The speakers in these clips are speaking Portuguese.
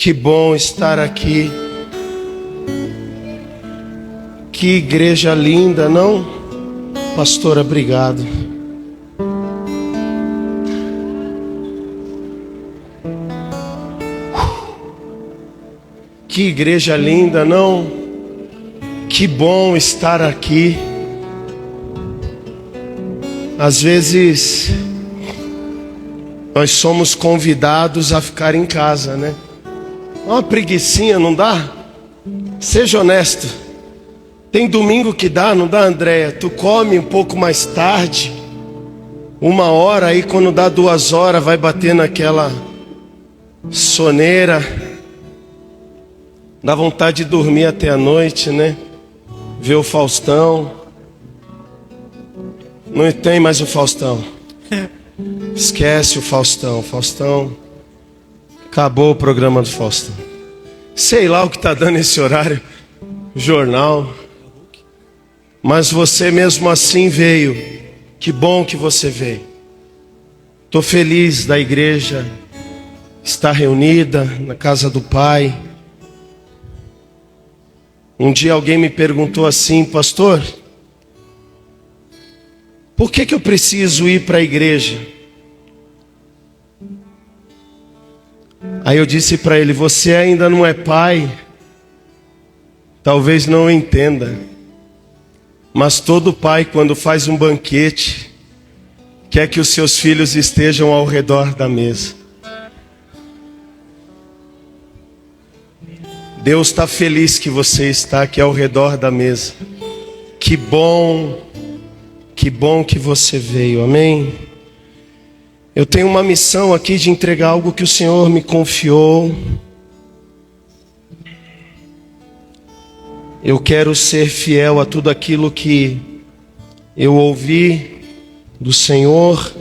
Que bom estar aqui. Que igreja linda, não? Pastora, obrigado. Que igreja linda, não? Que bom estar aqui. Às vezes nós somos convidados a ficar em casa, né? Uma preguicinha, não dá? Seja honesto. Tem domingo que dá, não dá, Andréia? Tu come um pouco mais tarde, 1 hora, aí quando dá 2 horas vai bater naquela soneira. Dá vontade de dormir até a noite, né? Ver o Faustão. Não tem mais o Faustão. Esquece o Faustão. Faustão. Acabou o programa do Faustão. Sei lá o que está dando esse horário. Jornal. Mas você mesmo assim veio. Que bom que você veio. Estou feliz da igreja estar reunida na casa do Pai. Um dia alguém me perguntou assim: pastor, por que eu preciso ir para a igreja? Aí eu disse para ele: você ainda não é pai, talvez não entenda, mas todo pai, quando faz um banquete, quer que os seus filhos estejam ao redor da mesa. Deus está feliz que você está aqui ao redor da mesa. Que bom que você veio, amém? Eu tenho uma missão aqui de entregar algo que o Senhor me confiou. Eu quero ser fiel a tudo aquilo que eu ouvi do Senhor.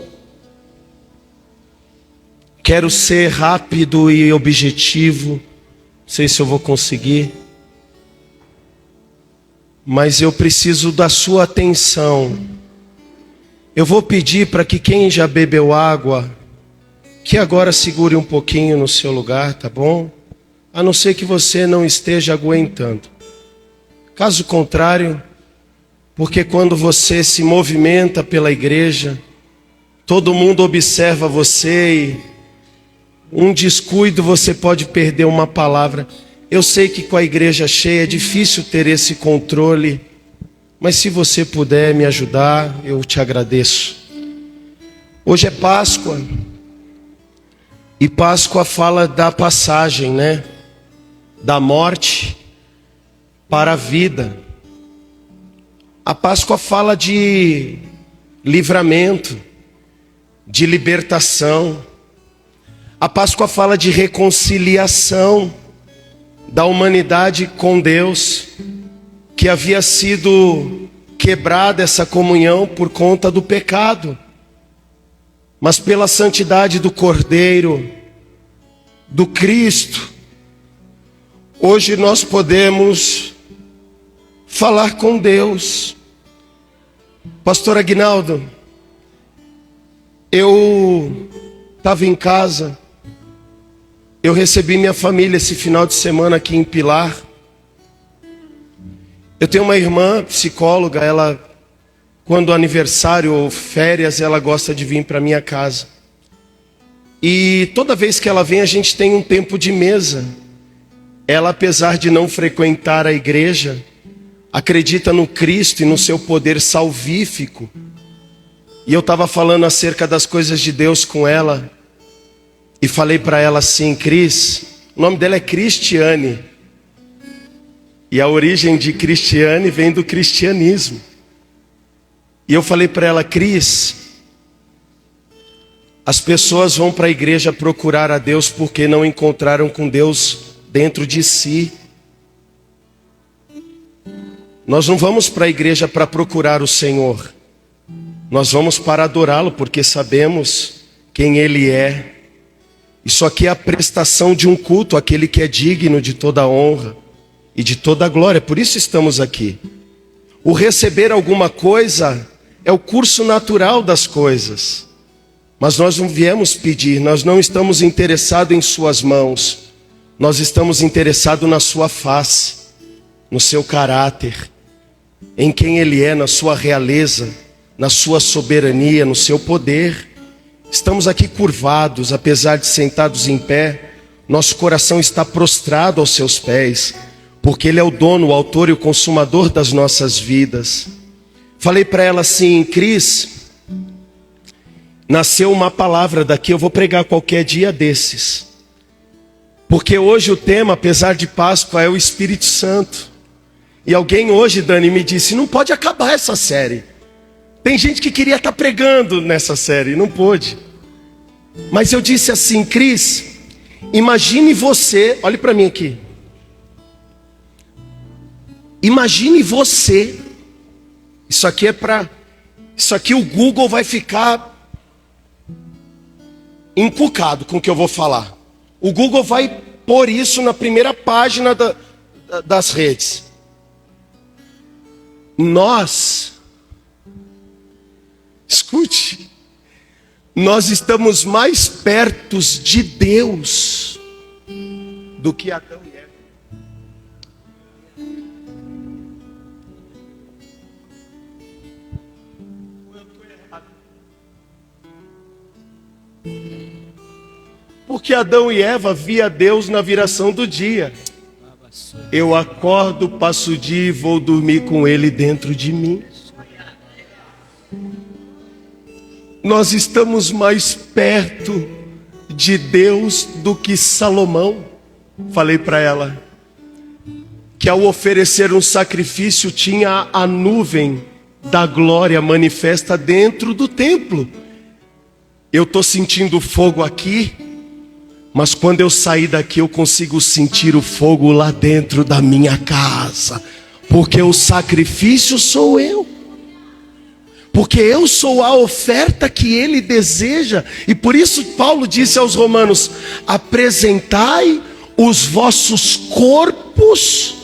Quero ser rápido e objetivo. Não sei se eu vou conseguir, mas eu preciso da sua atenção. Eu vou pedir para que quem já bebeu água, que agora segure um pouquinho no seu lugar, tá bom? A não ser que você não esteja aguentando. Caso contrário, porque quando você se movimenta pela igreja, todo mundo observa você e um descuido você pode perder uma palavra. Eu sei que com a igreja cheia é difícil ter esse controle, mas se você puder me ajudar, eu te agradeço. Hoje é Páscoa, e Páscoa fala da passagem, né? Da morte para a vida. A Páscoa fala de livramento, de libertação. A Páscoa fala de reconciliação da humanidade com Deus, que havia sido quebrada essa comunhão por conta do pecado. Mas pela santidade do Cordeiro, do Cristo, hoje nós podemos falar com Deus. Pastor Aguinaldo, eu estava em casa. Eu recebi minha família esse final de semana aqui em Pilar. Eu tenho uma irmã psicóloga, ela, quando aniversário ou férias, ela gosta de vir para minha casa. E toda vez que ela vem, a gente tem um tempo de mesa. Ela, apesar de não frequentar a igreja, acredita no Cristo e no seu poder salvífico. E eu estava falando acerca das coisas de Deus com ela. E falei para ela assim: Cris, o nome dela é Cristiane. E a origem de Cristiane vem do cristianismo. E eu falei para ela: Cris, as pessoas vão para a igreja procurar a Deus porque não encontraram com Deus dentro de si. Nós não vamos para a igreja para procurar o Senhor. Nós vamos para adorá-lo porque sabemos quem Ele é. Isso aqui é a prestação de um culto àquele que é digno de toda honra e de toda glória. Por isso estamos aqui. O receber alguma coisa é o curso natural das coisas. Mas nós não viemos pedir, nós não estamos interessados em suas mãos. Nós estamos interessados na sua face, no seu caráter, em quem Ele é, na sua realeza, na sua soberania, no seu poder. Estamos aqui curvados, apesar de sentados em pé, nosso coração está prostrado aos seus pés, porque Ele é o dono, o autor e o consumador das nossas vidas. Falei para ela assim: Cris, nasceu uma palavra daqui, eu vou pregar qualquer dia desses, porque hoje o tema, apesar de Páscoa, é o Espírito Santo. E alguém hoje, Dani, me disse: não pode acabar essa série. Tem gente que queria estar pregando nessa série, não pôde. Mas eu disse assim: Cris, imagine você, olhe para mim aqui. Imagine você, isso aqui o Google vai ficar encucado com o que eu vou falar. O Google vai pôr isso na primeira página das redes. Nós, escute, nós estamos mais perto de Deus do que Adão e Eva. Porque Adão e Eva via Deus na viração do dia. Eu acordo, passo o dia e vou dormir com Ele dentro de mim. Nós estamos mais perto de Deus do que Salomão. Falei para ela que ao oferecer um sacrifício tinha a nuvem da glória manifesta dentro do templo. Eu estou sentindo fogo aqui, mas quando eu sair daqui eu consigo sentir o fogo lá dentro da minha casa, porque o sacrifício sou eu, porque eu sou a oferta que Ele deseja. E por isso Paulo disse aos Romanos: apresentai os vossos corpos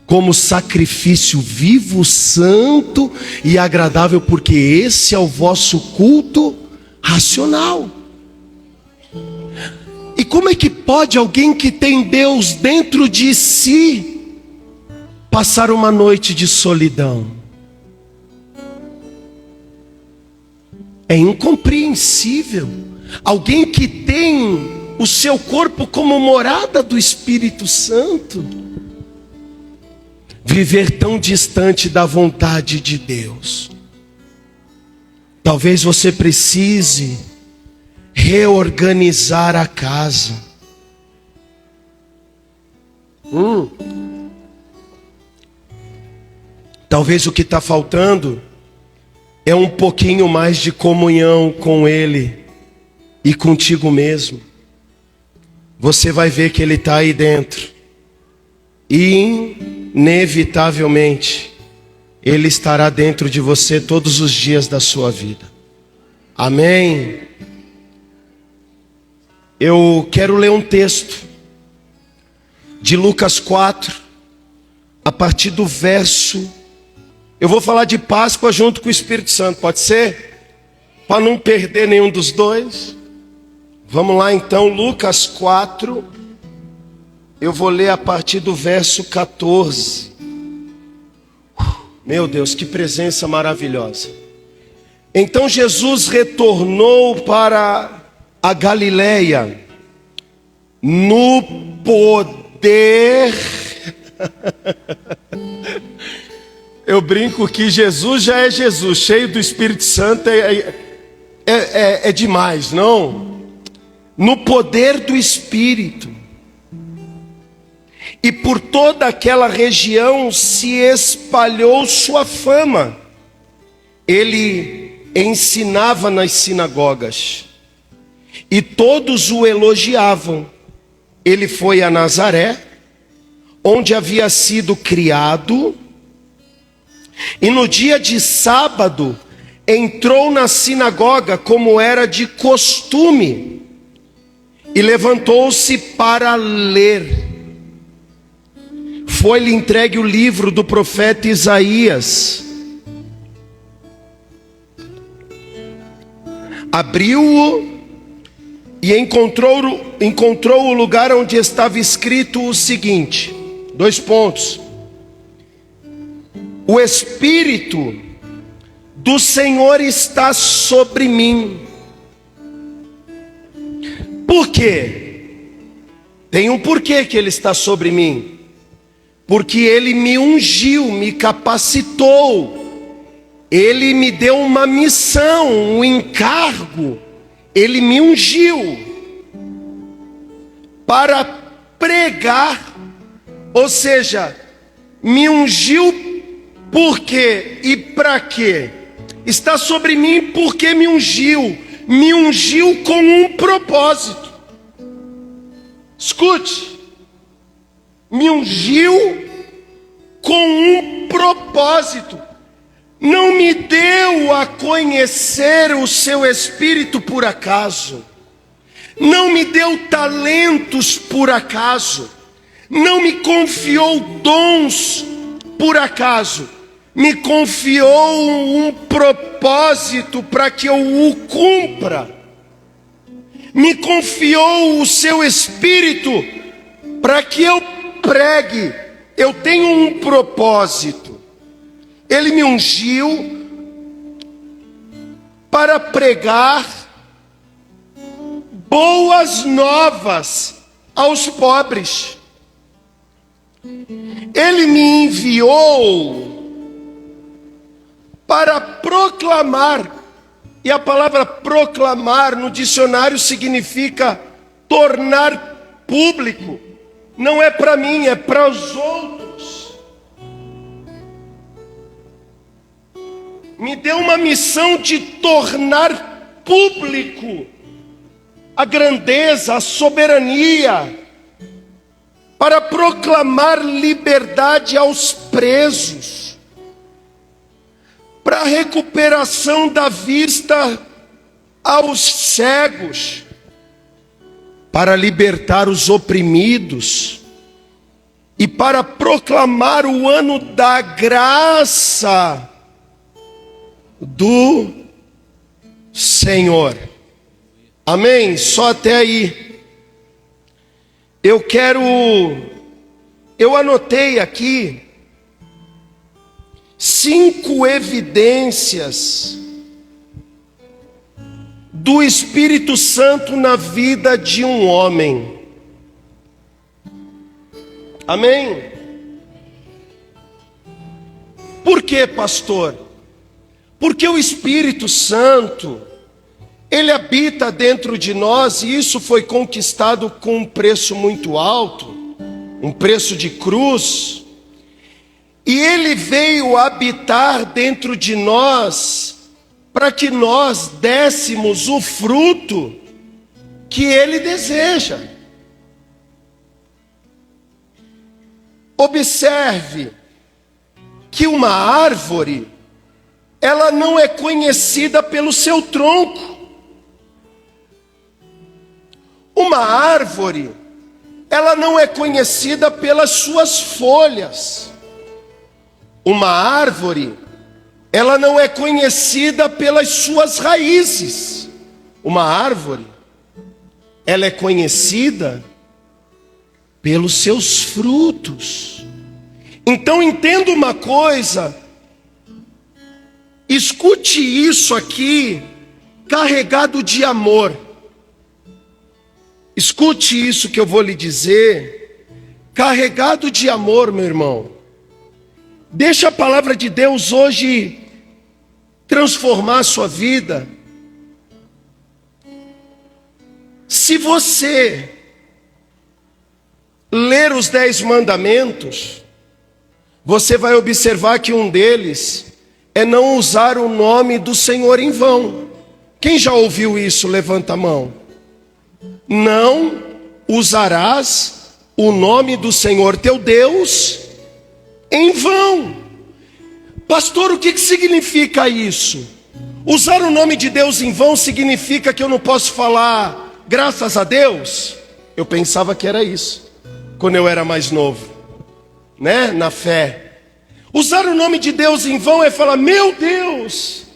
como sacrifício vivo, santo e agradável, porque esse é o vosso culto racional. E como é que pode alguém que tem Deus dentro de si passar uma noite de solidão? É incompreensível. Alguém que tem o seu corpo como morada do Espírito Santo viver tão distante da vontade de Deus. Talvez você precise reorganizar a casa. Talvez o que está faltando é um pouquinho mais de comunhão com Ele e contigo mesmo. Você vai ver que Ele está aí dentro, e inevitavelmente Ele estará dentro de você todos os dias da sua vida. Amém? Eu quero ler um texto de Lucas 4, a partir do verso. Eu vou falar de Páscoa junto com o Espírito Santo, pode ser? Para não perder nenhum dos dois. Vamos lá então, Lucas 4. Eu vou ler a partir do verso 14. Meu Deus, que presença maravilhosa. Então Jesus retornou para a Galileia no poder. Eu brinco que Jesus já é Jesus, cheio do Espírito Santo, é demais, não? No poder do Espírito. E por toda aquela região se espalhou sua fama. Ele ensinava nas sinagogas e todos o elogiavam. Ele foi a Nazaré, onde havia sido criado, e no dia de sábado entrou na sinagoga como era de costume e levantou-se para ler. Foi-lhe entregue o livro do profeta Isaías. Abriu-o e encontrou o lugar onde estava escrito o seguinte, 2 pontos. O Espírito do Senhor está sobre mim. Por quê? Tem um porquê que Ele está sobre mim. Porque Ele me ungiu, me capacitou. Ele me deu uma missão, um encargo. Ele me ungiu para pregar. Ou seja, me ungiu por quê e para quê? Está sobre mim porque me ungiu com um propósito. Escute, me ungiu com um propósito. Não me deu a conhecer o seu Espírito por acaso. Não me deu talentos por acaso. Não me confiou dons por acaso. Me confiou um propósito para que eu o cumpra. Me confiou o seu Espírito para que eu pregue. Eu tenho um propósito. Ele me ungiu para pregar boas novas aos pobres. Ele me enviou para proclamar, e a palavra proclamar no dicionário significa tornar público. Não é para mim, é para os outros. Me deu uma missão de tornar público a grandeza, a soberania, para proclamar liberdade aos presos, para a recuperação da vista aos cegos, para libertar os oprimidos e para proclamar o ano da graça do Senhor. Amém? Só até aí. Eu anotei aqui 5 evidências do Espírito Santo na vida de um homem. Amém? Por quê, pastor? Porque o Espírito Santo, ele habita dentro de nós e isso foi conquistado com um preço muito alto, um preço de cruz. E ele veio habitar dentro de nós para que nós dessemos o fruto que ele deseja. Observe que uma árvore, ela não é conhecida pelo seu tronco. Uma árvore, ela não é conhecida pelas suas folhas. Uma árvore, ela não é conhecida pelas suas raízes. Uma árvore, ela é conhecida pelos seus frutos. Então entenda uma coisa, escute isso aqui, carregado de amor. Escute isso que eu vou lhe dizer, carregado de amor, meu irmão. Deixa a palavra de Deus hoje transformar a sua vida. Se você ler os 10 mandamentos, você vai observar que um deles é não usar o nome do Senhor em vão. Quem já ouviu isso? Levanta a mão. Não usarás o nome do Senhor teu Deus em vão. Pastor, o que significa isso? Usar o nome de Deus em vão significa que eu não posso falar graças a Deus? Eu pensava que era isso, quando eu era mais novo, né? Na fé. Usar o nome de Deus em vão é falar, meu Deus,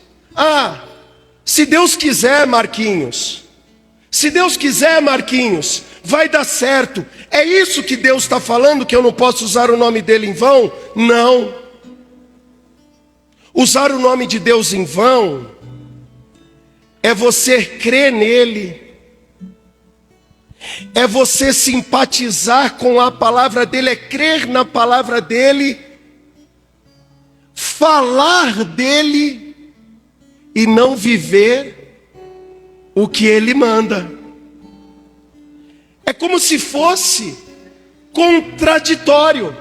se Deus quiser, Marquinhos, Se Deus quiser, Marquinhos, vai dar certo. É isso que Deus está falando, que eu não posso usar o nome dele em vão? Não. Usar o nome de Deus em vão é você crer nele, é você simpatizar com a palavra dele, é crer na palavra dele, falar dele e não viver o que ele manda. É como se fosse contraditório.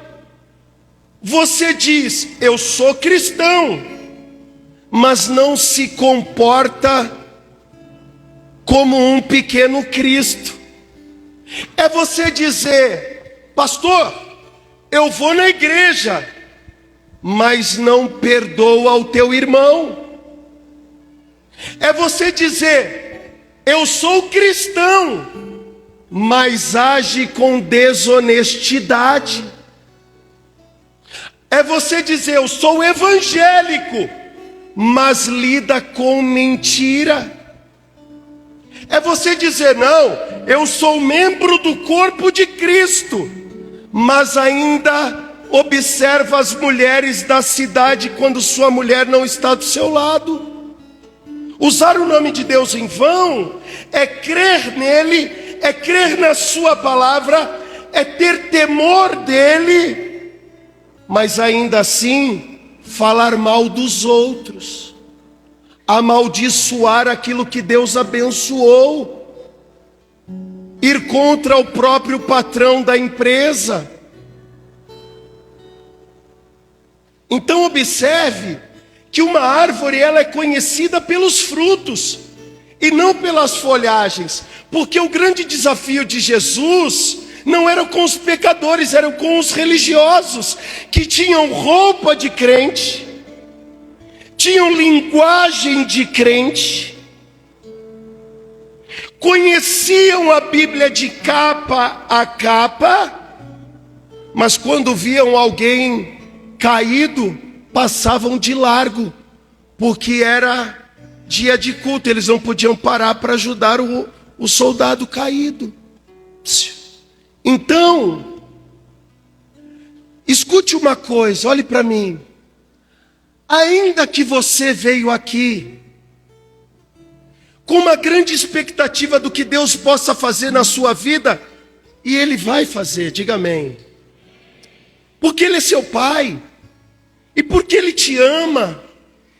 Você diz, eu sou cristão, mas não se comporta como um pequeno Cristo. É você dizer, pastor, eu vou na igreja, mas não perdoa o teu irmão. É você dizer, eu sou cristão, mas age com desonestidade. É você dizer, eu sou evangélico, mas lida com mentira. É você dizer, não, eu sou membro do corpo de Cristo, mas ainda observa as mulheres da cidade quando sua mulher não está do seu lado. Usar o nome de Deus em vão é crer nele, é crer na sua palavra, é ter temor dele, mas ainda assim falar mal dos outros, amaldiçoar aquilo que Deus abençoou, ir contra o próprio patrão da empresa. Então observe que uma árvore ela é conhecida pelos frutos e não pelas folhagens, porque o grande desafio de Jesus não era com os pecadores, era com os religiosos que tinham roupa de crente, tinham linguagem de crente, conheciam a Bíblia de capa a capa, mas quando viam alguém caído, passavam de largo, porque era dia de culto, eles não podiam parar para ajudar o soldado caído. Então, escute uma coisa, olhe para mim. Ainda que você veio aqui com uma grande expectativa do que Deus possa fazer na sua vida, e Ele vai fazer, diga amém. Porque Ele é seu Pai, e porque Ele te ama,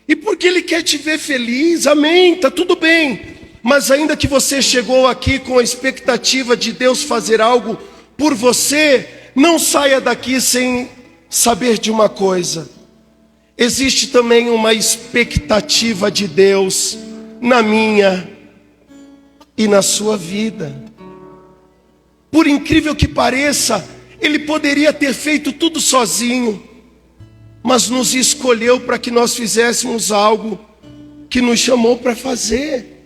e porque Ele quer te ver feliz, amém, está tudo bem. Mas ainda que você chegou aqui com a expectativa de Deus fazer algo por você, não saia daqui sem saber de uma coisa. Existe também uma expectativa de Deus na minha e na sua vida. Por incrível que pareça, Ele poderia ter feito tudo sozinho, mas nos escolheu para que nós fizéssemos algo que nos chamou para fazer,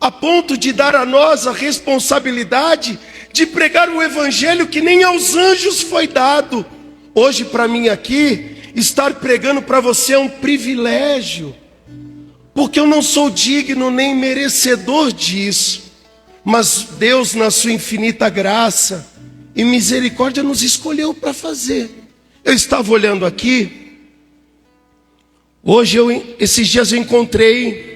a ponto de dar a nós a responsabilidade de pregar o evangelho que nem aos anjos foi dado. Hoje para mim aqui, estar pregando para você é um privilégio, porque eu não sou digno nem merecedor disso, mas Deus na sua infinita graça e misericórdia nos escolheu para fazer. Eu estava olhando aqui, esses dias eu encontrei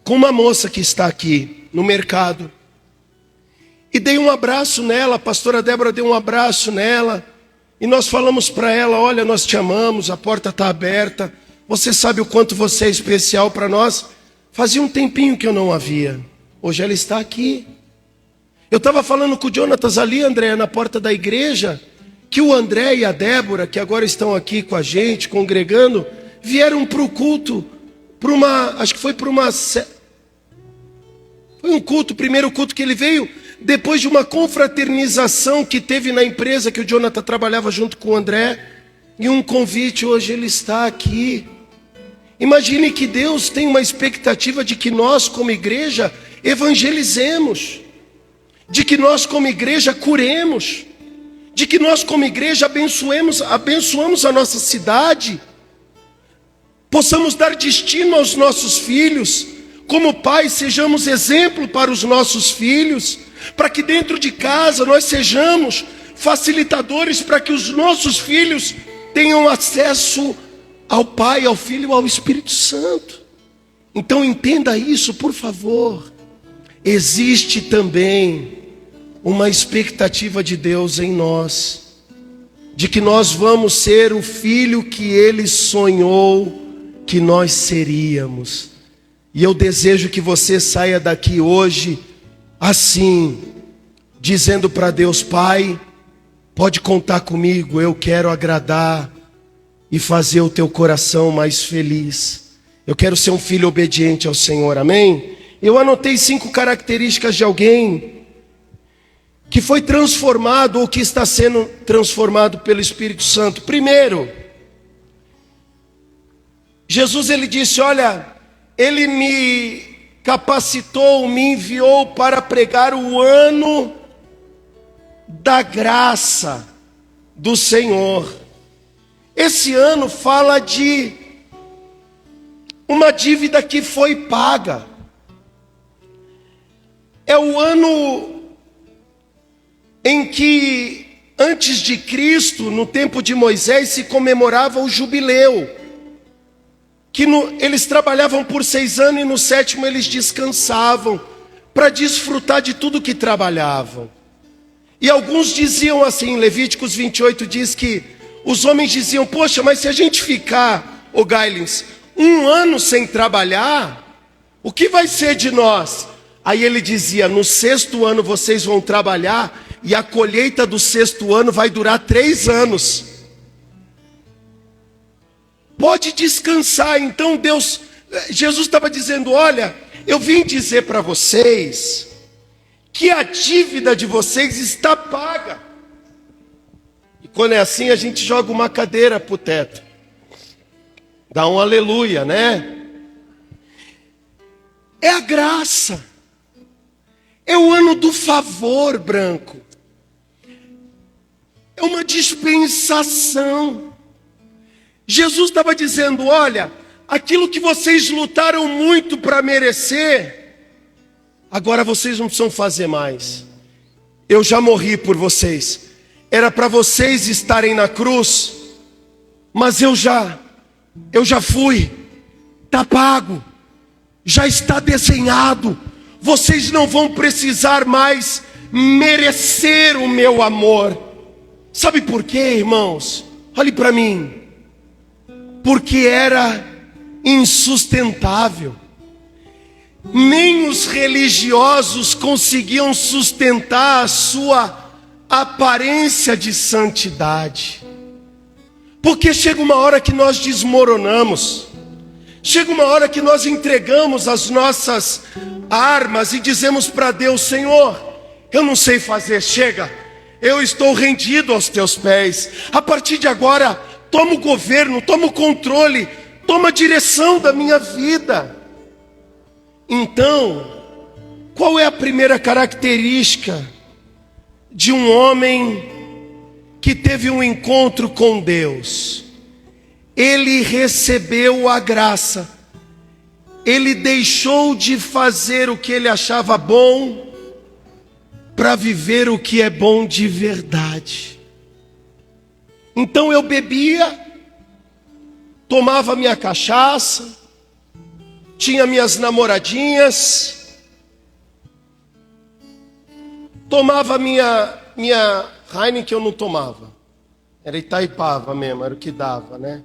com uma moça que está aqui no mercado, e dei um abraço nela, a pastora Débora deu um abraço nela, e nós falamos para ela, olha, nós te amamos, a porta está aberta, você sabe o quanto você é especial para nós. Fazia um tempinho que eu não a via, hoje ela está aqui. Eu estava falando com o Jonatas ali, André, na porta da igreja, que o André e a Débora, que agora estão aqui com a gente, congregando, vieram para o culto, foi um culto, o primeiro culto que ele veio, depois de uma confraternização que teve na empresa que o Jonathan trabalhava junto com o André, e um convite, hoje ele está aqui. Imagine que Deus tem uma expectativa de que nós como igreja evangelizemos, de que nós como igreja curemos, de que nós como igreja abençoamos a nossa cidade. possamos dar destino aos nossos filhos. Como pais, sejamos exemplo para os nossos filhos, para que dentro de casa nós sejamos facilitadores para que os nossos filhos tenham acesso ao Pai, ao Filho e ao Espírito Santo. Então entenda isso, por favor. Existe também uma expectativa de Deus em nós, de que nós vamos ser o filho que Ele sonhou que nós seríamos. E eu desejo que você saia daqui hoje assim, dizendo para Deus: Pai, pode contar comigo, eu quero agradar e fazer o teu coração mais feliz. Eu quero ser um filho obediente ao Senhor, amém? Eu anotei 5 características de alguém que foi transformado ou que está sendo transformado pelo Espírito Santo. Primeiro, Jesus ele disse: olha, Ele me capacitou, me enviou para pregar o ano da graça do Senhor. Esse ano fala de uma dívida que foi paga. É o ano em que, antes de Cristo, no tempo de Moisés, se comemorava o jubileu. Eles trabalhavam por 6 anos e no 7º eles descansavam, para desfrutar de tudo que trabalhavam. E alguns diziam assim, Levíticos 28 diz que os homens diziam: poxa, mas se a gente ficar, ô Gailins, 1 ano sem trabalhar, o que vai ser de nós? Aí ele dizia: no 6º ano vocês vão trabalhar, e a colheita do 6º ano vai durar 3 anos. Pode descansar. Então Jesus estava dizendo: olha, eu vim dizer para vocês que a dívida de vocês está paga. E quando é assim, a gente joga uma cadeira para o teto, dá um aleluia, né? É a graça, é o ano do favor branco, é uma dispensação. Jesus estava dizendo: olha, aquilo que vocês lutaram muito para merecer, agora vocês não precisam fazer mais. Eu já morri por vocês. Era para vocês estarem na cruz, mas eu já fui. Está pago, já está desenhado. Vocês não vão precisar mais merecer o meu amor. Sabe por quê, irmãos? Olhe para mim. Porque era insustentável. Nem os religiosos conseguiam sustentar a sua aparência de santidade. Porque chega uma hora que nós desmoronamos. Chega uma hora que nós entregamos as nossas armas e dizemos para Deus: Senhor, eu não sei fazer, chega. Eu estou rendido aos teus pés. A partir de agora, toma o governo, toma o controle, toma a direção da minha vida. Então, qual é a primeira característica de um homem que teve um encontro com Deus? Ele recebeu a graça. Ele deixou de fazer o que ele achava bom para viver o que é bom de verdade. Então eu bebia, tomava minha cachaça, tinha minhas namoradinhas, tomava minha Heineken, eu não tomava, era Itaipava mesmo, era o que dava, né?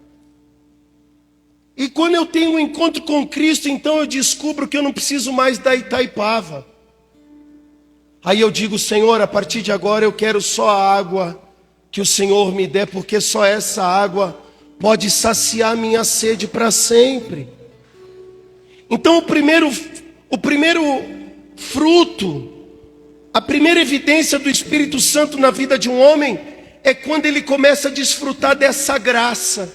E quando eu tenho um encontro com Cristo, então eu descubro que eu não preciso mais da Itaipava. Aí eu digo: Senhor, a partir de agora eu quero só a água que o Senhor me der, porque só essa água pode saciar minha sede para sempre. Então o primeiro fruto, a primeira evidência do Espírito Santo na vida de um homem é quando ele começa a desfrutar dessa graça,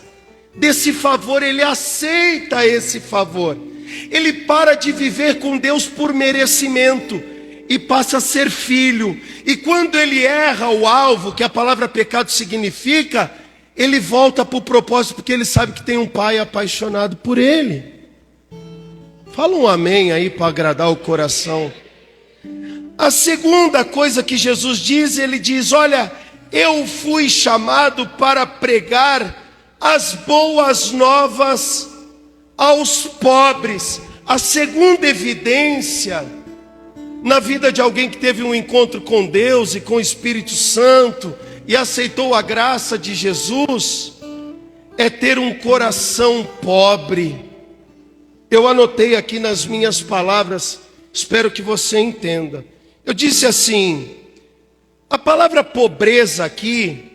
desse favor. Ele aceita esse favor. Ele para de viver com Deus por merecimento e passa a ser filho. E quando ele erra o alvo, que a palavra pecado significa, ele volta para o propósito porque ele sabe que tem um pai apaixonado por ele. Fala um amém aí para agradar o coração. A segunda coisa que Jesus diz, ele diz: olha, eu fui chamado para pregar as boas novas aos pobres. A segunda evidência na vida de alguém que teve um encontro com Deus e com o Espírito Santo e aceitou a graça de Jesus é ter um coração pobre. Eu anotei aqui nas minhas palavras, espero que você entenda. Eu disse assim: a palavra pobreza aqui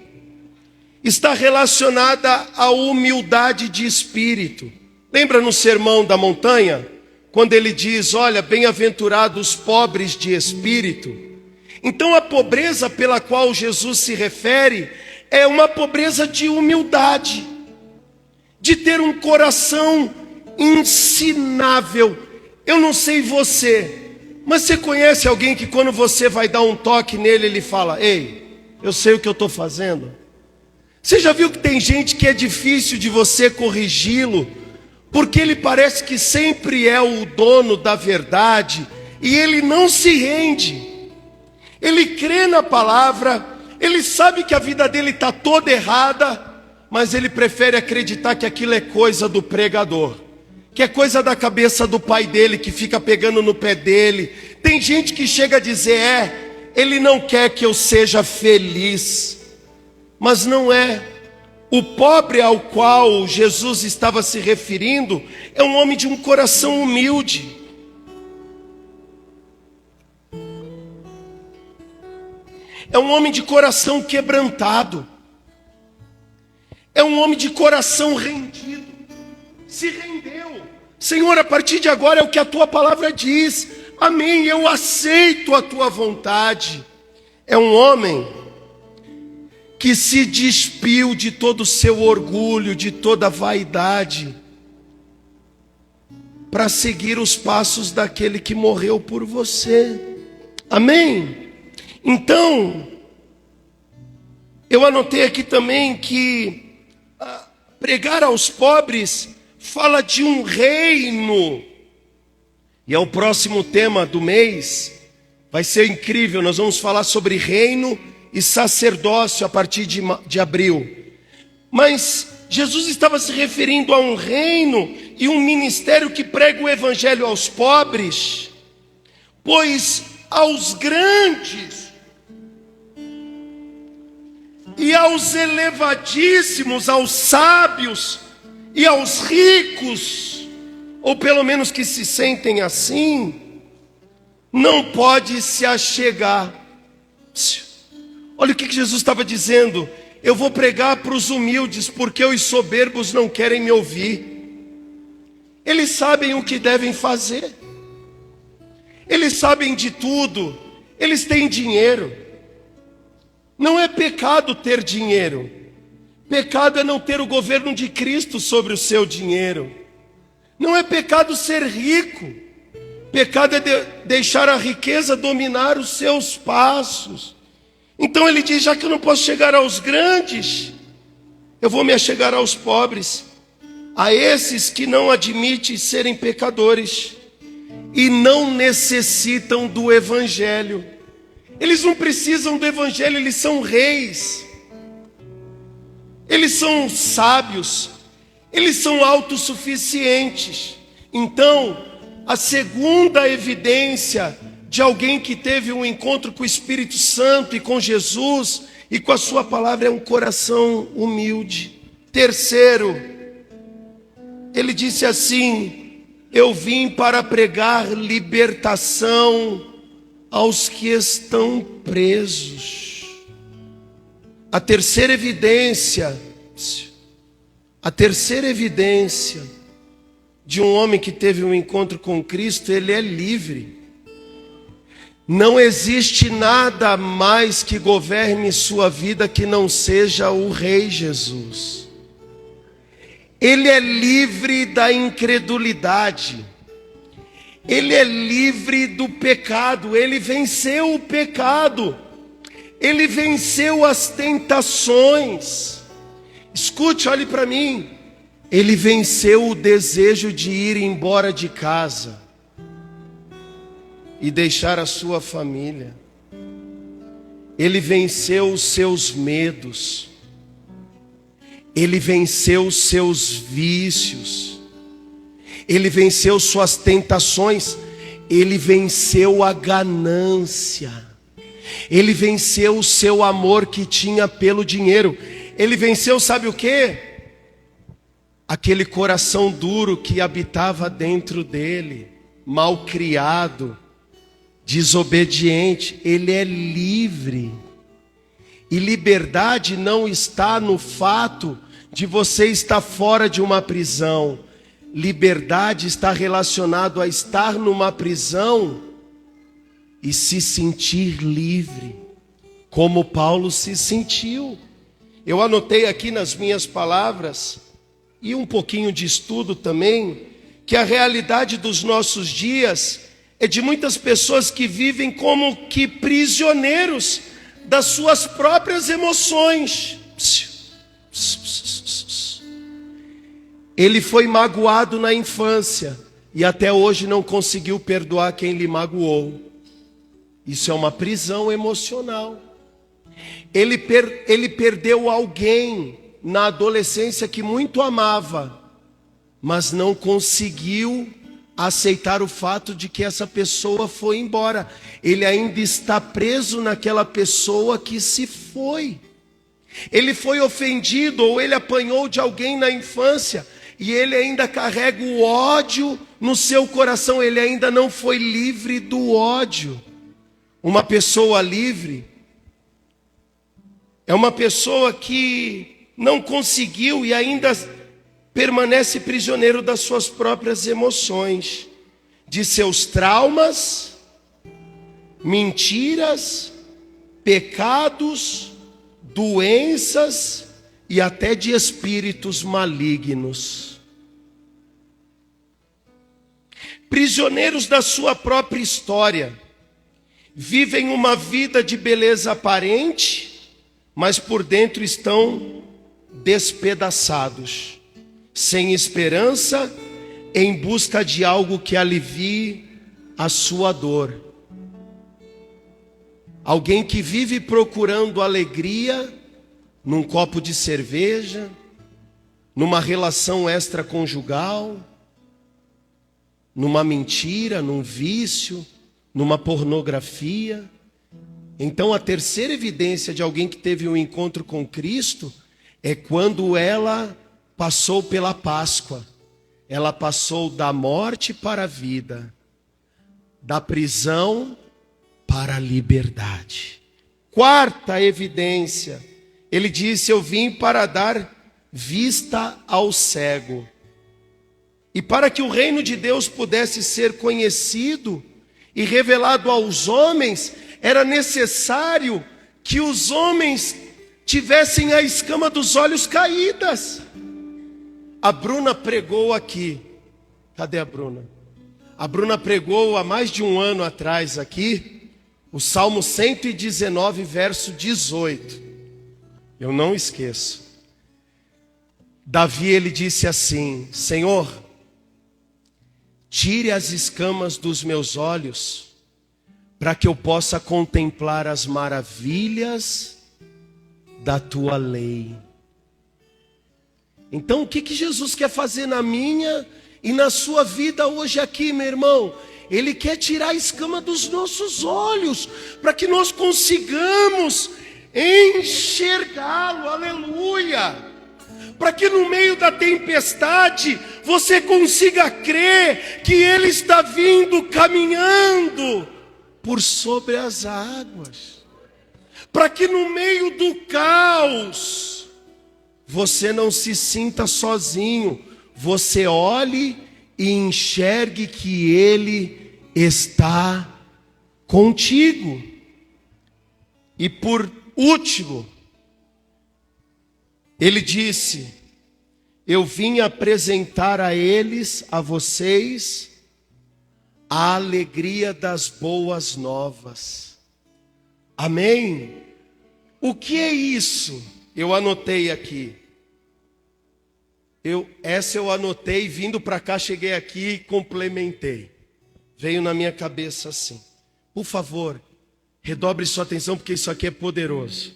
está relacionada à humildade de espírito. Lembra no Sermão da Montanha, quando ele diz: olha, bem-aventurados os pobres de espírito? Então a pobreza pela qual Jesus se refere é uma pobreza de humildade, de ter um coração ensinável. Eu não sei você, mas você conhece alguém que quando você vai dar um toque nele, ele fala: ei, eu sei o que eu estou fazendo? Você já viu que tem gente que é difícil de você corrigi-lo, porque ele parece que sempre é o dono da verdade, e ele não se rende. Ele crê na palavra, ele sabe que a vida dele está toda errada, mas ele prefere acreditar que aquilo é coisa do pregador, que é coisa da cabeça do pai dele, que fica pegando no pé dele. Tem gente que chega a dizer: ele não quer que eu seja feliz. Mas não é. O pobre ao qual Jesus estava se referindo é um homem de um coração humilde. É um homem de coração quebrantado. É um homem de coração rendido. Se rendeu. Senhor, a partir de agora é o que a tua palavra diz. Amém, eu aceito a tua vontade. É um homem que se despiu de todo o seu orgulho, de toda a vaidade, para seguir os passos daquele que morreu por você. Amém? Então, eu anotei aqui também que pregar aos pobres fala de um reino. E é o próximo tema do mês. Vai ser incrível, nós vamos falar sobre reino e sacerdócio a partir de abril. Mas Jesus estava se referindo a um reino e um ministério que prega o evangelho aos pobres, pois aos grandes e aos elevadíssimos, aos sábios e aos ricos, ou pelo menos que se sentem assim, não pode se achegar. Olha o que Jesus estava dizendo: eu vou pregar para os humildes, porque os soberbos não querem me ouvir. Eles sabem o que devem fazer, eles sabem de tudo, eles têm dinheiro. Não é pecado ter dinheiro, pecado é não ter o governo de Cristo sobre o seu dinheiro. Não é pecado ser rico, pecado é deixar a riqueza dominar os seus passos. Então ele diz: já que eu não posso chegar aos grandes, eu vou me achegar aos pobres, a esses que não admitem serem pecadores e não necessitam do evangelho. Eles não precisam do evangelho, eles são reis, eles são sábios, eles são autossuficientes. Então, a segunda evidência de alguém que teve um encontro com o Espírito Santo e com Jesus e com a sua palavra é um coração humilde. Terceiro, ele disse assim: eu vim para pregar libertação aos que estão presos. A terceira evidência de um homem que teve um encontro com Cristo, ele é livre. Não existe nada mais que governe sua vida que não seja o Rei Jesus. Ele é livre da incredulidade. Ele é livre do pecado. Ele venceu o pecado. Ele venceu as tentações. Escute, olhe para mim. Ele venceu o desejo de ir embora de casa e deixar a sua família. Ele venceu os seus medos. Ele venceu os seus vícios. Ele venceu suas tentações. Ele venceu a ganância. Ele venceu o seu amor que tinha pelo dinheiro. Ele venceu, sabe o quê? Aquele coração duro que habitava dentro dele, malcriado, desobediente. Ele é livre. E liberdade não está no fato de você estar fora de uma prisão. Liberdade está relacionado a estar numa prisão e se sentir livre, como Paulo se sentiu. Eu anotei aqui nas minhas palavras, e um pouquinho de estudo também, que a realidade dos nossos dias é de muitas pessoas que vivem como que prisioneiros das suas próprias emoções. Ele foi magoado na infância e até hoje não conseguiu perdoar quem lhe magoou. Isso é uma prisão emocional. Ele perdeu alguém na adolescência que muito amava, mas não conseguiu aceitar o fato de que essa pessoa foi embora. Ele ainda está preso naquela pessoa que se foi. Ele foi ofendido ou ele apanhou de alguém na infância e ele ainda carrega o ódio no seu coração. Ele ainda não foi livre do ódio. Uma pessoa livre é uma pessoa que não conseguiu e ainda permanece prisioneiro das suas próprias emoções, de seus traumas, mentiras, pecados, doenças e até de espíritos malignos. Prisioneiros da sua própria história, vivem uma vida de beleza aparente, mas por dentro estão despedaçados, sem esperança, em busca de algo que alivie a sua dor. Alguém que vive procurando alegria num copo de cerveja, numa relação extraconjugal, numa mentira, num vício, numa pornografia. Então a terceira evidência de alguém que teve um encontro com Cristo é quando ela passou pela Páscoa. Ela passou da morte para a vida, da prisão para a liberdade. Quarta evidência, ele disse: eu vim para dar vista ao cego. E para que o reino de Deus pudesse ser conhecido e revelado aos homens, era necessário que os homens tivessem a escama dos olhos caídas. A Bruna pregou aqui. Cadê a Bruna? A Bruna pregou há mais de um ano atrás aqui, o Salmo 119, verso 18. Eu não esqueço. Davi, ele disse assim: Senhor, tire as escamas dos meus olhos, para que eu possa contemplar as maravilhas da tua lei. Então o que Jesus quer fazer na minha e na sua vida hoje aqui, meu irmão? Ele quer tirar a escama dos nossos olhos, para que nós consigamos enxergá-lo, aleluia. Para que no meio da tempestade você consiga crer que Ele está vindo caminhando por sobre as águas. Para que no meio do caos você não se sinta sozinho, você olhe e enxergue que Ele está contigo. E por último, ele disse: eu vim apresentar a eles, a vocês, a alegria das boas novas. Amém? O que é isso? Eu anotei aqui. Essa eu anotei, vindo para cá, cheguei aqui e complementei. Veio na minha cabeça assim. Por favor, redobre sua atenção, porque isso aqui é poderoso.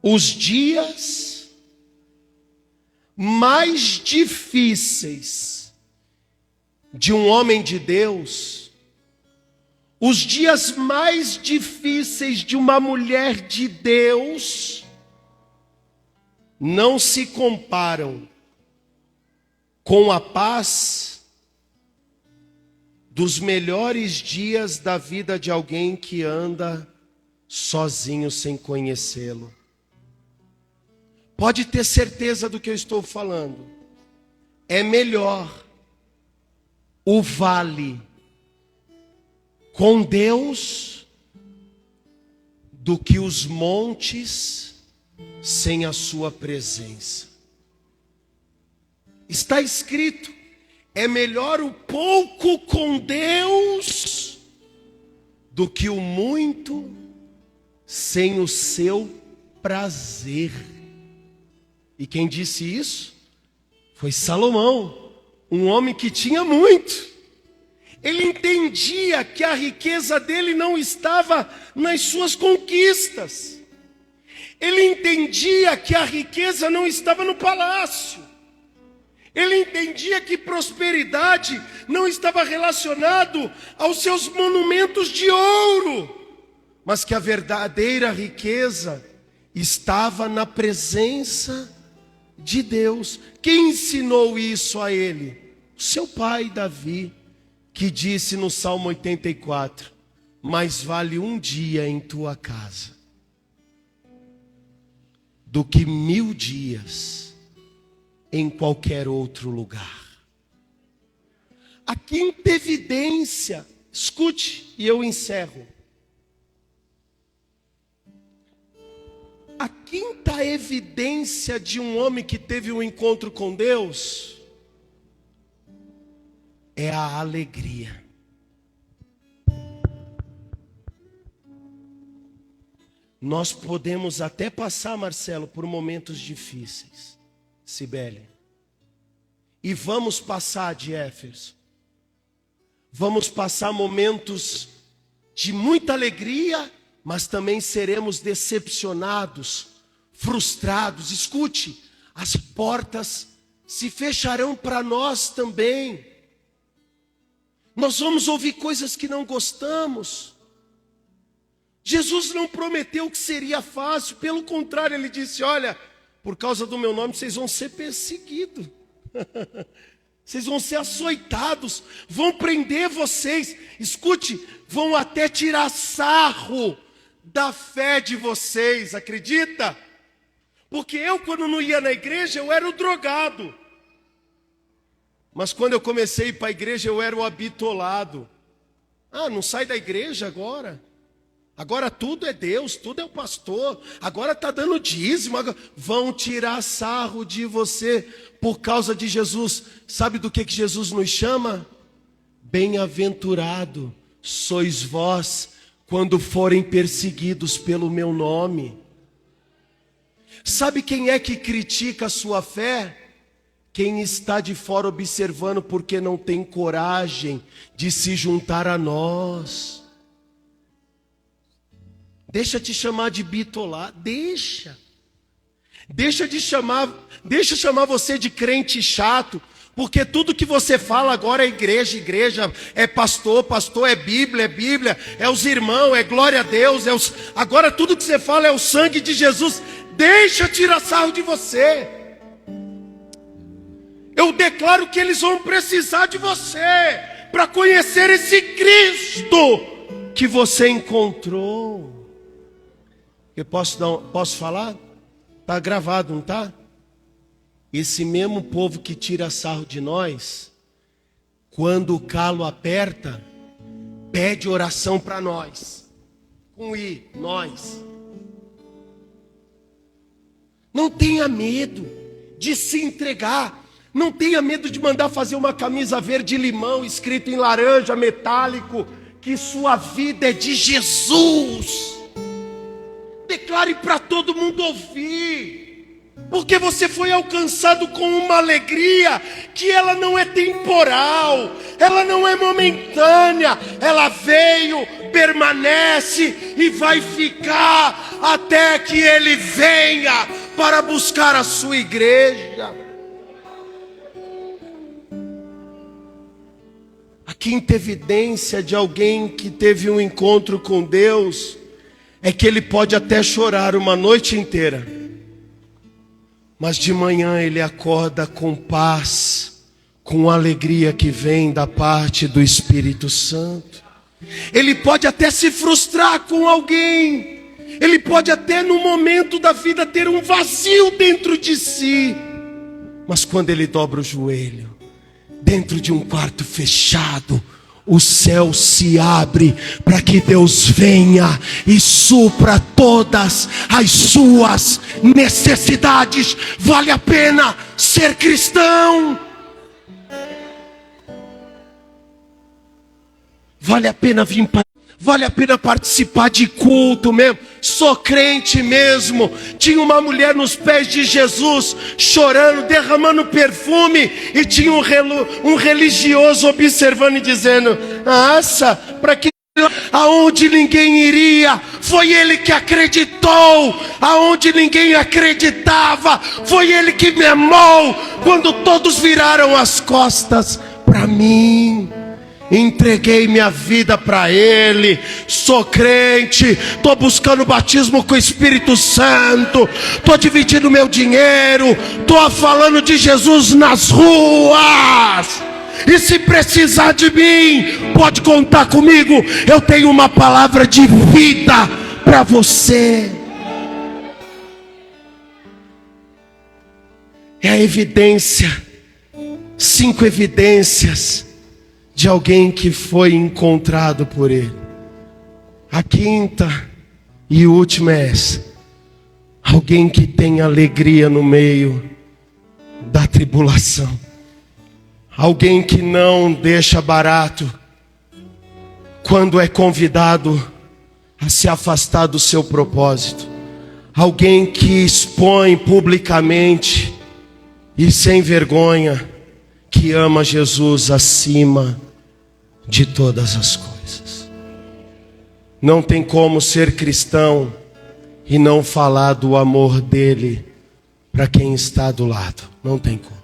Os dias mais difíceis de um homem de Deus, os dias mais difíceis de uma mulher de Deus, não se comparam com a paz dos melhores dias da vida de alguém que anda sozinho sem conhecê-lo. Pode ter certeza do que eu estou falando. É melhor o vale com Deus do que os montes sem a sua presença. Está escrito: é melhor o pouco com Deus do que o muito sem o seu prazer. E quem disse isso foi Salomão, um homem que tinha muito. Ele entendia que a riqueza dele não estava nas suas conquistas. Ele entendia que a riqueza não estava no palácio. Ele entendia que prosperidade não estava relacionado aos seus monumentos de ouro, mas que a verdadeira riqueza estava na presença de Deus. Quem ensinou isso a ele? O seu pai Davi, que disse no Salmo 84: mais vale um dia em tua casa do que 1000 dias em qualquer outro lugar. A quinta evidência, escute e eu encerro. A quinta evidência de um homem que teve um encontro com Deus é a alegria. Nós podemos até passar, Marcelo, por momentos difíceis, Cibele. E vamos passar, Jefferson. Vamos passar momentos de muita alegria, mas também seremos decepcionados, frustrados. Escute, as portas se fecharão para nós também. Nós vamos ouvir coisas que não gostamos. Jesus não prometeu que seria fácil, pelo contrário, ele disse: olha, por causa do meu nome vocês vão ser perseguidos. Vocês vão ser açoitados, vão prender vocês. Escute, vão até tirar sarro da fé de vocês, acredita? Porque eu, quando não ia na igreja, eu era o drogado. Mas quando eu comecei a ir para a igreja, eu era o habitolado. Ah, não sai da igreja agora? Agora tudo é Deus, tudo é o pastor. Agora está dando dízimo. Vão tirar sarro de você por causa de Jesus. Sabe do que Jesus nos chama? Bem-aventurado sois vós quando forem perseguidos pelo meu nome. Sabe quem é que critica a sua fé? Quem está de fora observando porque não tem coragem de se juntar a nós. Deixa te chamar de bitolado, deixa chamar você de crente chato, porque tudo que você fala agora é igreja, é pastor, é Bíblia, é os irmãos, é glória a Deus, agora tudo que você fala é o sangue de Jesus. Deixa tirar sarro de você. Eu declaro que eles vão precisar de você para conhecer esse Cristo que você encontrou. Eu posso falar? Está gravado, não está? Esse mesmo povo que tira sarro de nós, quando o calo aperta, pede oração para nós. Com I, nós. Não tenha medo de se entregar. Não tenha medo de mandar fazer uma camisa verde limão, escrito em laranja, metálico, que sua vida é de Jesus. Declare para todo mundo ouvir. Porque você foi alcançado com uma alegria que ela não é temporal, ela não é momentânea, ela veio, permanece e vai ficar até que Ele venha para buscar a sua igreja. A quinta evidência de alguém que teve um encontro com Deus é que ele pode até chorar uma noite inteira, mas de manhã ele acorda com paz, com alegria que vem da parte do Espírito Santo. Ele pode até se frustrar com alguém, ele pode até no momento da vida ter um vazio dentro de si, mas quando ele dobra o joelho, dentro de um quarto fechado, o céu se abre para que Deus venha e supra todas as suas necessidades. Vale a pena ser cristão. Vale a pena vir para... Vale a pena participar de culto mesmo. Sou crente mesmo. Tinha uma mulher nos pés de Jesus, chorando, derramando perfume, e tinha um religioso observando e dizendo: nossa, para que... Aonde ninguém iria, foi ele que acreditou. Aonde ninguém acreditava, foi ele que me amou. Quando todos viraram as costas para mim, entreguei minha vida para Ele. Sou crente, estou buscando o batismo com o Espírito Santo, estou dividindo meu dinheiro, estou falando de Jesus nas ruas. E se precisar de mim, pode contar comigo. Eu tenho uma palavra de vida para você. É a evidência, 5 evidências de alguém que foi encontrado por Ele. A quinta e última é essa: alguém que tem alegria no meio da tribulação. Alguém que não deixa barato quando é convidado a se afastar do seu propósito. Alguém que expõe publicamente e sem vergonha que ama Jesus acima de todas as coisas. Não tem como ser cristão e não falar do amor dele para quem está do lado. Não tem como.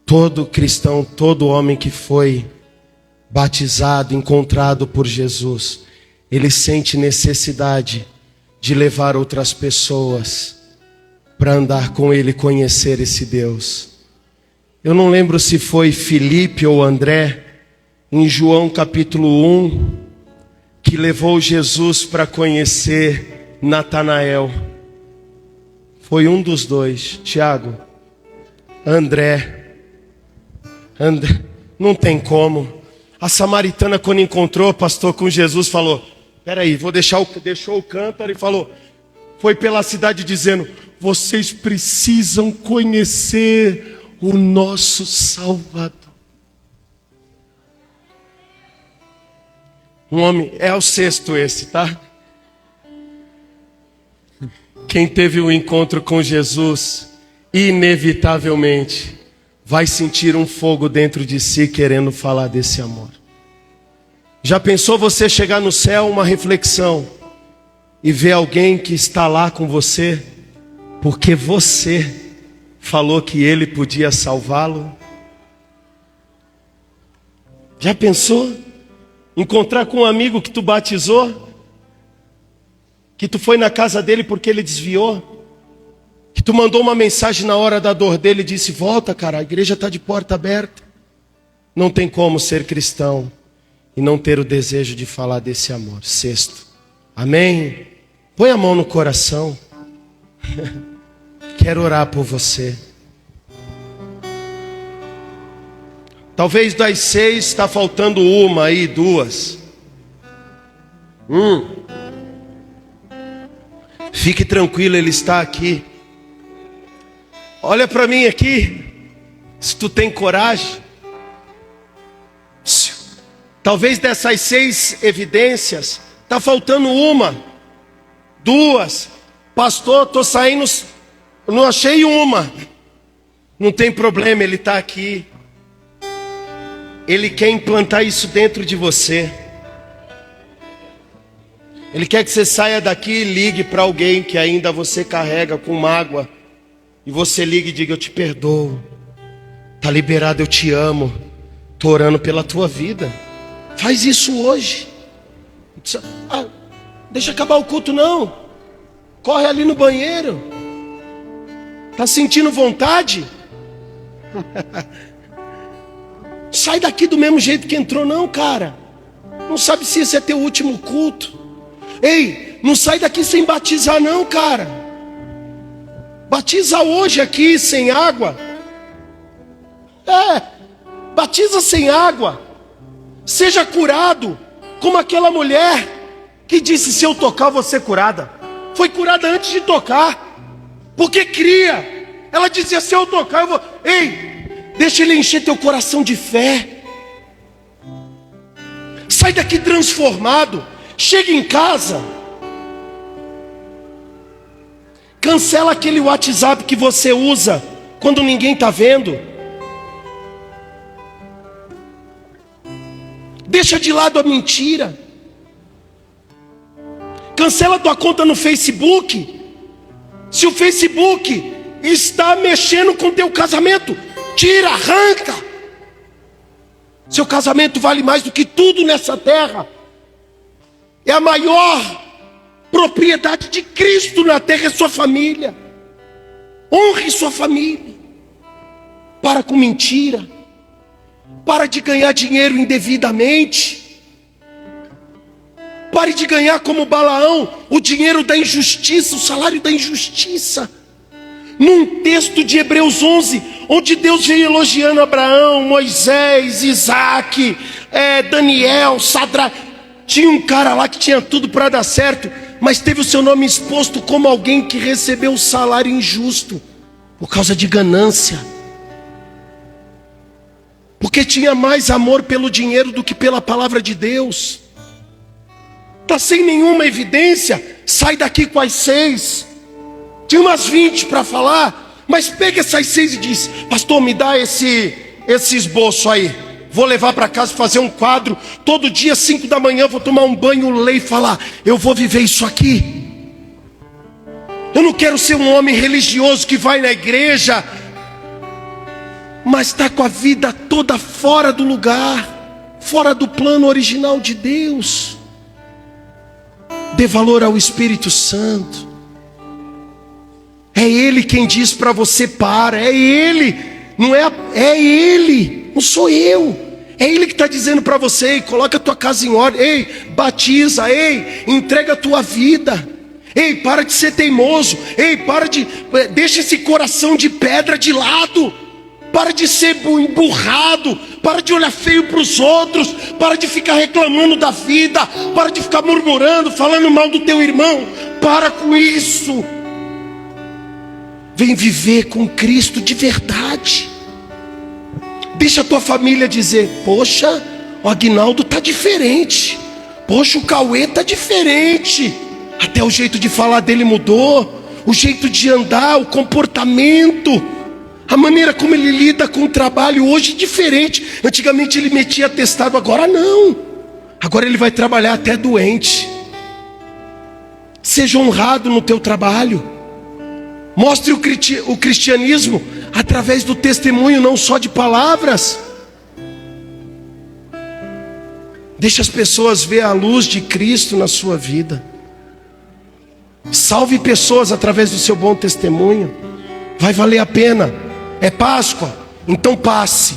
Todo cristão, todo homem que foi batizado, encontrado por Jesus, ele sente necessidade de levar outras pessoas para andar com ele, conhecer esse Deus. Eu não lembro se foi Filipe ou André, em João capítulo 1, que levou Jesus para conhecer Natanael. Foi um dos dois, Tiago, André, não tem como. A samaritana, quando encontrou, pastor, com Jesus, falou: peraí, deixou o cântaro e falou, foi pela cidade dizendo: vocês precisam conhecer o nosso Salvador. Um homem, é o sexto esse, tá? Quem teve um encontro com Jesus, inevitavelmente vai sentir um fogo dentro de si querendo falar desse amor. Já pensou você chegar no céu, uma reflexão, e ver alguém que está lá com você porque você falou que ele podia salvá-lo? Já pensou? Encontrar com um amigo que tu batizou, que tu foi na casa dele porque ele desviou, que tu mandou uma mensagem na hora da dor dele e disse: volta, cara, a igreja está de porta aberta. Não tem como ser cristão e não ter o desejo de falar desse amor. Sexto, amém? Põe a mão no coração. Quero orar por você. Talvez das 6 está faltando uma aí, 2. Fique tranquilo, ele está aqui. Olha para mim aqui, se tu tem coragem. Talvez dessas 6 evidências, está faltando uma, 2. Pastor, estou saindo Eu não achei uma. Não tem problema, Ele está aqui. Ele quer implantar isso dentro de você. Ele quer que você saia daqui e ligue para alguém que ainda você carrega com mágoa. E você ligue e diga: eu te perdoo. Está liberado, eu te amo. Estou orando pela tua vida. Faz isso hoje. Deixa acabar o culto não. Corre ali no banheiro. Está sentindo vontade? Sai daqui do mesmo jeito que entrou não, cara. Não sabe se esse é teu último culto. Ei, não sai daqui sem batizar não, cara. Batiza hoje aqui sem água. Batiza sem água. Seja curado, como aquela mulher que disse: se eu tocar, eu vou ser curada. Foi curada antes de tocar, porque cria. Ela dizia: se eu tocar, eu vou. Ei, deixa Ele encher teu coração de fé. Sai daqui transformado. Chega em casa, cancela aquele WhatsApp que você usa quando ninguém está vendo. Deixa de lado a mentira. Cancela tua conta no Facebook. Se o Facebook está mexendo com teu casamento, tira, arranca. Seu casamento vale mais do que tudo nessa terra. É a maior propriedade de Cristo na terra, é sua família. Honre sua família. Para com mentira. Para de ganhar dinheiro indevidamente. Pare de ganhar como Balaão o dinheiro da injustiça, o salário da injustiça. Num texto de Hebreus 11, onde Deus veio elogiando Abraão, Moisés, Isaac, Daniel, Sadraque. Tinha um cara lá que tinha tudo para dar certo, mas teve o seu nome exposto como alguém que recebeu um salário injusto, por causa de ganância. Porque tinha mais amor pelo dinheiro do que pela palavra de Deus. Está sem nenhuma evidência, sai daqui com as 6. Tinha umas 20 para falar, mas pega essas 6 e diz: pastor, me dá esse esboço aí. Vou levar para casa, fazer um quadro. Todo dia 5 da manhã vou tomar um banho, ler e falar: eu vou viver isso aqui. Eu não quero ser um homem religioso que vai na igreja, mas está com a vida toda fora do lugar, fora do plano original de Deus. Dê valor ao Espírito Santo. É Ele quem diz para você: para. É Ele, não é Ele, não sou eu. É Ele que está dizendo para você: ei, coloca a tua casa em ordem. Ei, batiza. Ei, entrega a tua vida. Ei, para de ser teimoso. Ei, deixa esse coração de pedra de lado. Para de ser emburrado. Para de olhar feio para os outros. Para de ficar reclamando da vida. Para de ficar murmurando, falando mal do teu irmão. Para com isso. Vem viver com Cristo de verdade. Deixa a tua família dizer: poxa, o Aguinaldo está diferente. Poxa, o Cauê está diferente. Até o jeito de falar dele mudou. O jeito de andar, o comportamento, a maneira como ele lida com o trabalho hoje é diferente. Antigamente ele metia atestado, agora não. Agora ele vai trabalhar até doente. Seja honrado no teu trabalho. Mostre o cristianismo através do testemunho, não só de palavras. Deixe as pessoas ver a luz de Cristo na sua vida. Salve pessoas através do seu bom testemunho. Vai valer a pena. É Páscoa, então passe.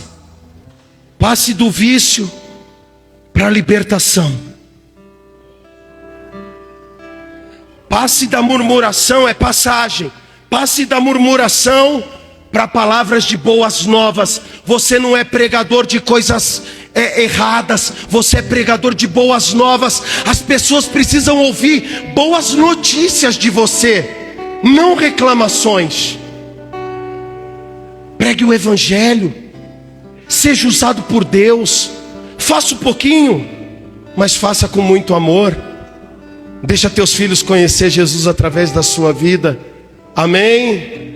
Passe do vício para a libertação. Passe da murmuração, é passagem. Passe da murmuração para palavras de boas novas. Você não é pregador de coisas erradas, você é pregador de boas novas. As pessoas precisam ouvir boas notícias de você, não reclamações. Pregue o evangelho, seja usado por Deus. Faça um pouquinho, mas faça com muito amor. Deixa teus filhos conhecer Jesus através da sua vida. Amém?